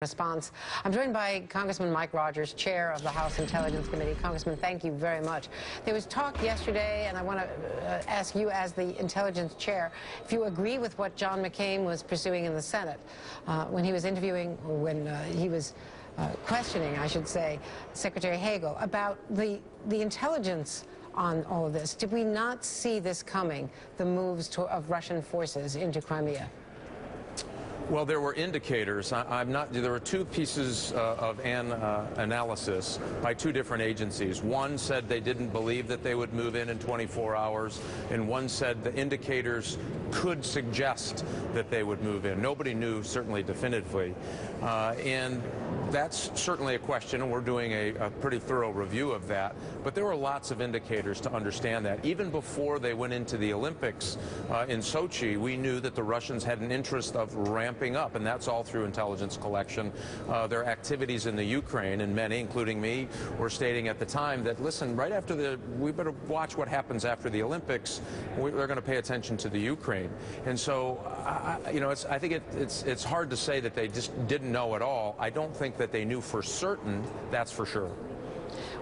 Response. I'm joined by Congressman Mike Rogers, chair of the House Intelligence Committee. Congressman, thank you very much. There was talk yesterday, and I want to ask you as the intelligence chair, if you agree with what John McCain was pursuing in the Senate when he was interviewing, when he was questioning, I should say, Secretary Hagel about the intelligence on all of this. Did we not see this coming, the moves of Russian forces into Crimea? Well, there were indicators. There were two pieces of analysis by two different agencies. One said they didn't believe that they would move in 24 hours, and one said the indicators could suggest that they would move in. Nobody knew, certainly definitively. And that's certainly a question, and we're doing a pretty thorough review of that. But there were lots of indicators to understand that. Even before they went into the Olympics in Sochi, we knew that the Russians had an interest of ramping up, and that's all through intelligence collection. Their activities in the Ukraine, and many, including me, were stating at the time that, listen, right after we better watch what happens after the Olympics. They're going to pay attention to the Ukraine. And so, I think it's hard to say that they just didn't know at all. I don't think that they knew for certain, that's for sure.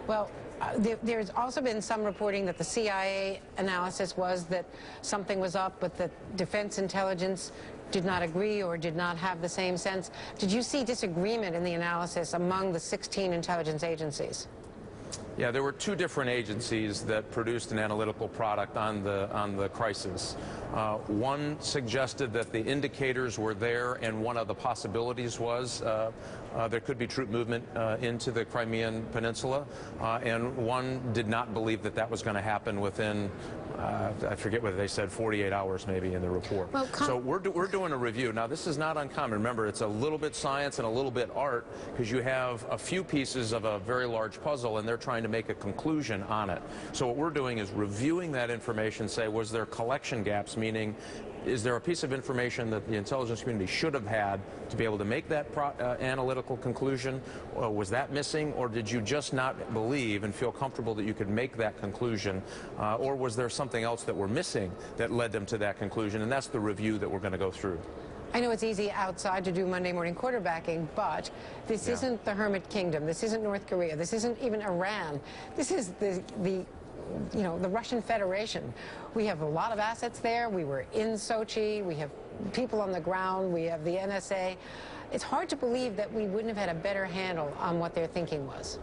Well, there's also been some reporting that the CIA analysis was that something was up, but that defense intelligence did not agree or did not have the same sense. Did you see disagreement in the analysis among the 16 intelligence agencies? Yeah, there were two different agencies that produced an analytical product on the crisis. One suggested that the indicators were there, and one of the possibilities was there could be troop movement into the Crimean Peninsula, and one did not believe that that was going to happen within, I forget whether they said 48 hours maybe in the report. Well, so we're doing a review. Now, this is not uncommon. Remember, it's a little bit science and a little bit art, because you have a few pieces of a very large puzzle, and they're trying to make a conclusion on it. So what we're doing is reviewing that information, say, was there collection gaps, meaning is there a piece of information that the intelligence community should have had to be able to make that analytical conclusion? Or was that missing, or did you just not believe and feel comfortable that you could make that conclusion? Or was there something else that we're missing that led them to that conclusion? And that's the review that we're going to go through. I know it's easy outside to do Monday morning quarterbacking, but this isn't the Hermit Kingdom. This isn't North Korea. This isn't even Iran. This is the Russian Federation. We have a lot of assets there. We were in Sochi. We have people on the ground. We have the NSA. It's hard to believe that we wouldn't have had a better handle on what their thinking was.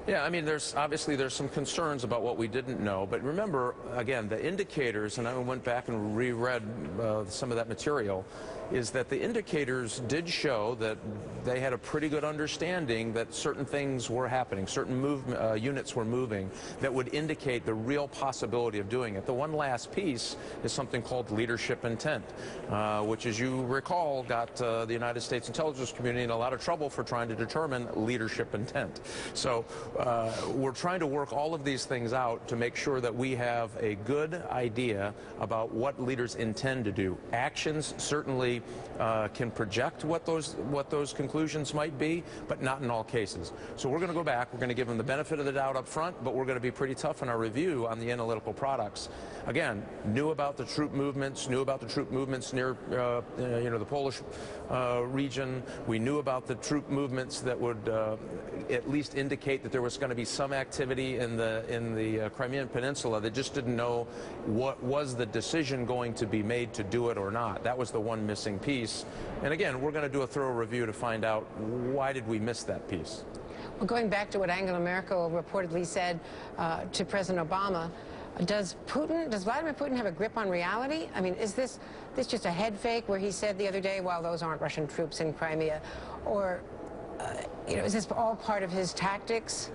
Yeah, I mean, obviously there's some concerns about what we didn't know, but remember, again, the indicators, and I went back and reread some of that material, is that the indicators did show that they had a pretty good understanding that certain things were happening, certain units were moving that would indicate the real possibility of doing it. The one last piece is something called leadership intent, which, as you recall, got the United States intelligence community in a lot of trouble for trying to determine leadership intent. So we're trying to work all of these things out to make sure that we have a good idea about what leaders intend to do. Actions certainly can project what those conclusions might be, but not in all cases. So we're going to go back. We're going to give them the benefit of the doubt up front, but we're going to be pretty tough in our review on the analytical products. Again, knew about the troop movements, near the Polish region. We knew about the troop movements that would at least indicate that there was going to be some activity in the Crimean Peninsula. They just didn't know what was the decision going to be made to do it or not. That was the one missing piece. And again, we're going to do a thorough review to find out why did we miss that piece. Well, going back to what Angela Merkel reportedly said to President Obama, does Vladimir Putin have a grip on reality? I mean, is this just a head fake where he said the other day, well, those aren't Russian troops in Crimea? Or, is this all part of his tactics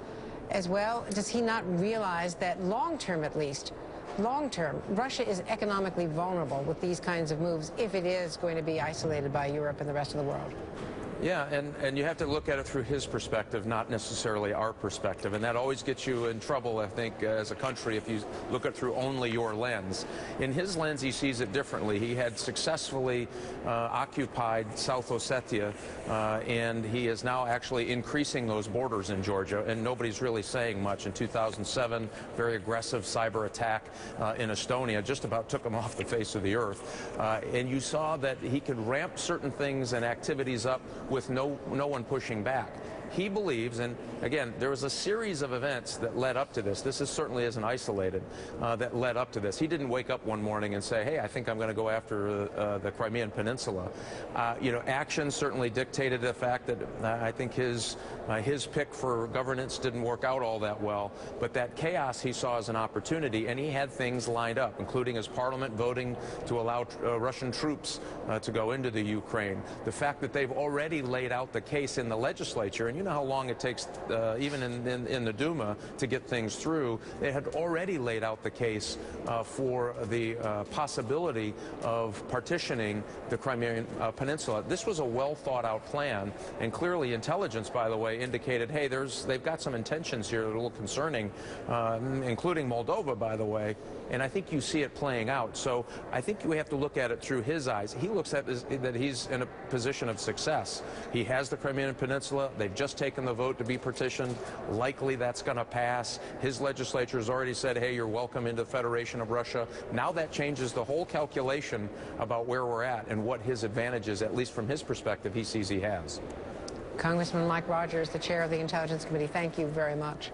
as well? Does he not realize that long-term, at least, long-term, Russia is economically vulnerable with these kinds of moves if it is going to be isolated by Europe and the rest of the world? Yeah, and you have to look at it through his perspective, not necessarily our perspective. And that always gets you in trouble, I think, as a country if you look at it through only your lens. In his lens, he sees it differently. He had successfully occupied South Ossetia, and he is now actually increasing those borders in Georgia, and nobody's really saying much. In 2007, very aggressive cyber attack in Estonia just about took him off the face of the earth. And you saw that he could ramp certain things and activities up with no one pushing back. He believes, and again, there was a series of events that led up to this. This is certainly isn't isolated, that led up to this. He didn't wake up one morning and say, hey, I think I'm going to go after the Crimean Peninsula. You know, action certainly dictated the fact that I think his pick for governance didn't work out all that well, but that chaos he saw as an opportunity, and he had things lined up, including his parliament voting to allow Russian troops to go into the Ukraine. The fact that they've already laid out the case in the legislature, and you know how long it takes even in the Duma to get things through. They had already laid out the case for the possibility of partitioning the Crimean Peninsula. This was a well thought out plan, and clearly intelligence, by the way, indicated, hey, they've got some intentions here that are a little concerning, including Moldova, by the way, and I think you see it playing out. So I think we have to look at it through his eyes. He looks at that he's in a position of success. He has the Crimean Peninsula. They've just taken the vote to be partitioned. Likely that's going to pass. His legislature has already said, hey, you're welcome into the Federation of Russia. Now that changes the whole calculation about where we're at and what his advantages, at least from his perspective, he sees he has. Congressman Mike Rogers, the chair of the Intelligence Committee, thank you very much.